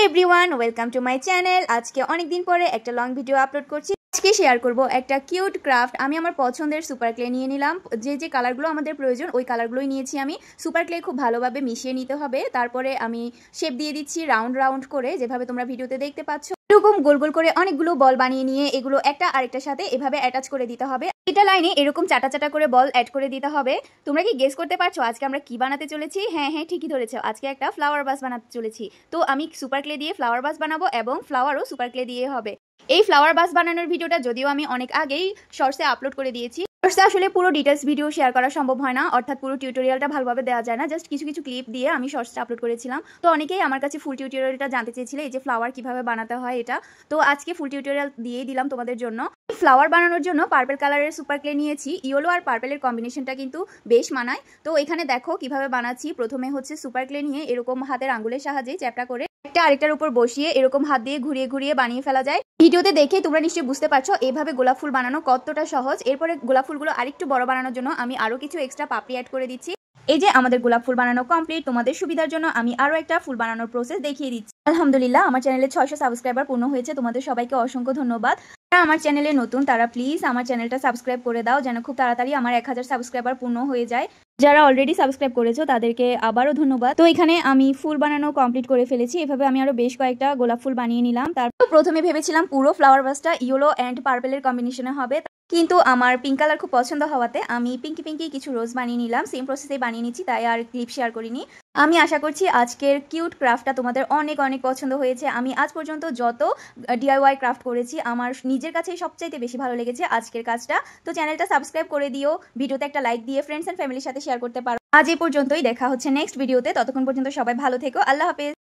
Everyone, welcome to my channel. আজকে অনেক দিন পরে একটা লং ভিডিও আপলোড করছি। আজকে শেয়ার করব একটা কিউট ক্রাফট। আমি আমার পছন্দের সুপার ক্লে নিয়ে নিলাম। যে কালারগুলো আমাদের প্রয়োজন ওই কালারগুলোই নিয়েছি আমি। সুপার ক্লে খুব ভালোভাবে মিশিয়ে নিতে হবে। তারপরে আমি শেপ দিয়ে দিচ্ছি রাউন্ড রাউন্ড করে, যেভাবে তোমরা ভিডিওতে দেখতে পাচ্ছ। এরকম গোল গোল করে অনেকগুলো বল বানিয়ে নিয়ে এগুলো একটা আরেকটার সাথে এভাবে অ্যাটাচ করে দিতে হবে। এটা লাইনে এরকম চাটা চাটা করে বল অ্যাড করে দিতে হবে। তোমরা কি গেস করতে পারছো আজকে আমরা কি বানাতে চলেছি? হ্যাঁ, ঠিকই ধরেছো, আজকে একটা ফ্লাওয়ার বাস বানাতে চলেছি। তো আমি সুপার ক্লে দিয়ে ফ্লাওয়ার বাস বানাবো এবং ফ্লাওয়ারও সুপার ক্লে দিয়ে হবে। এই ফ্লাওয়ার বাস বানানোর ভিডিওটা যদিও আমি অনেক আগেই শর্টসে আপলোড করে দিয়েছি। শর্টসে আসলে পুরো ডিটেলস ভিডিও শেয়ার করা সম্ভব হয় না, অর্থাৎ পুরো টিউটোরিয়ালটা ভালোভাবে দেওয়া যায় না। জাস্ট কিছু কিছু ক্লিপ দিয়ে আমি শর্টসটা আপলোড করেছিলাম। তো অনেকেই আমার কাছে ফুল টিউটোরিয়ালটা জানতে চেয়েছিলে, এই যে ফ্লাওয়ার কিভাবে বানাতে হয় এটা। তো আজকে ফুল টিউটোরিয়াল দিয়েই দিলাম তোমাদের জন্য। ফ্লাওয়ার বানানোর জন্য পার্পল কালারের সুপার ক্লে নিয়েছি। ইয়েলো আর পার্পলের কম্বিনেশনটা কিন্তু বেশ মানায়। তো এখানে দেখো কিভাবে বানাচ্ছি। প্রথমে হচ্ছে সুপার ক্লে নিয়ে এরকম হাতের আঙ্গুলের সাহায্যে চ্যাপটা করে একটা আরেকটার উপর বসিয়ে এরকম হাত দিয়ে ঘুরিয়ে ঘুরিয়ে বানিয়ে ফেলা যায়। ভিডিওতে দেখে তোমরা নিশ্চয়ই বুঝতে পারছো এভাবে গোলাপ ফুল বানানো কতটা সহজ। এরপরে গোলাপ ফুলগুলো আরেকটু বড় বানানোর জন্য আমি আরো কিছু এক্সট্রা পাপড়ি অ্যাড করে দিচ্ছি। এই যে আমাদের গোলাপ ফুল বানানো কমপ্লিট। তোমাদের সুবিধার জন্য আমি আরো একটা ফুল বানানোর প্রসেস দেখিয়ে দিচ্ছি। আলহামদুলিল্লাহ, আমার চ্যানেলে 600 সাবস্ক্রাইবার পূর্ণ হয়েছে। তোমাদের সবাইকে অসংখ্য ধন্যবাদ। যারা আমার চ্যানেলে নতুন তারা প্লিজ আমার চ্যানেলটা সাবস্ক্রাইব করে দাও, যেন খুব তাড়াতাড়ি আমার 1000 সাবস্ক্রাইবার পূর্ণ হয়ে যায়। যারা অলরেডি সাবস্ক্রাইব করেছো তাদেরকে আবারও ধন্যবাদ। তো এখানে আমি ফুল বানানো কমপ্লিট করে ফেলেছি। এভাবে আমি আরো বেশ কয়েকটা গোলাপ ফুল বানিয়ে নিলাম। তারপর প্রথমে ভেবেছিলাম পুরো ফ্লাওয়ার বাসটা ইয়েলো অ্যান্ড পার্পলের কম্বিনেশনে হবে, কিন্তু আমার পিঙ্ক কালার খুব পছন্দ হওয়াতে আমি পিঙ্কি পিঙ্কি কিছু রোজ বানিয়ে নিলাম। সেম প্রসেসে বানিয়ে নিচ্ছি, তাই আর ক্লিপ শেয়ার করিনি। আমি আশা করছি আজকের কিউট ক্রাফটটা তোমাদের অনেক অনেক পছন্দ হয়েছে। আমি আজ পর্যন্ত যত ডিআইওয়াই ক্রাফট করেছি আমার নিজের কাছে সবচাইতে বেশি ভালো লেগেছে আজকের কাজটা। তো চ্যানেলটা সাবস্ক্রাইব করে দিও, ভিডিওতে একটা লাইক দিয়ে ফ্রেন্ডস এন্ড ফ্যামিলির সাথে শেয়ার করতে পারো। আজ এই পর্যন্তই, দেখা হচ্ছে নেক্সট ভিডিওতে। ততক্ষণ পর্যন্ত সবাই ভালো থেকো। আল্লাহ হাফেজ।